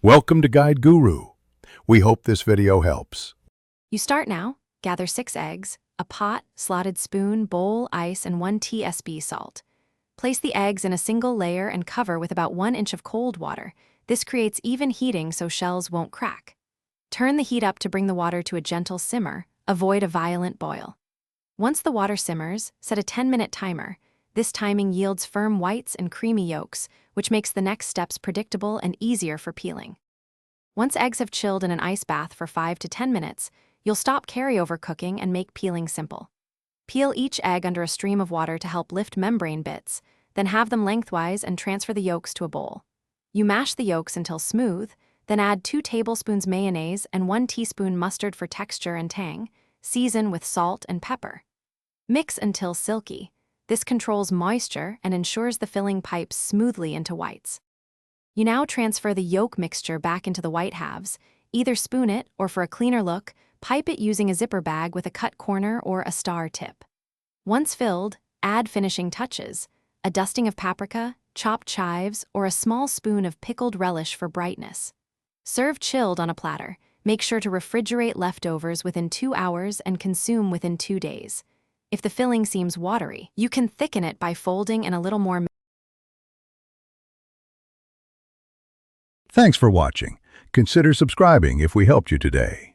Welcome to Guide Guru. We hope this video helps. You start now. Gather 6 eggs, a pot, slotted spoon, bowl, ice, and 1 tsp salt. Place the eggs in a single layer and cover with about 1 inch of cold water. This creates even heating so shells won't crack. Turn the heat up to bring the water to a gentle simmer. Avoid a violent boil. Once the water simmers, set a 10-minute timer. This timing yields firm whites and creamy yolks, which makes the next steps predictable and easier for peeling. Once eggs have chilled in an ice bath for 5 to 10 minutes, you'll stop carryover cooking and make peeling simple. Peel each egg under a stream of water to help lift membrane bits, then have them lengthwise and transfer the yolks to a bowl. You mash the yolks until smooth, then add 2 tablespoons mayonnaise and 1 teaspoon mustard for texture and tang. Season with salt and pepper. Mix until silky. This controls moisture and ensures the filling pipes smoothly into whites. You now transfer the yolk mixture back into the white halves. Either spoon it or, for a cleaner look, pipe it using a zipper bag with a cut corner or a star tip. Once filled, add finishing touches: a dusting of paprika, chopped chives, or a small spoon of pickled relish for brightness. Serve chilled on a platter. Make sure to refrigerate leftovers within 2 hours and consume within 2 days. If the filling seems watery, you can thicken it by folding in a little more. Thanks for watching. Consider subscribing if we helped you today.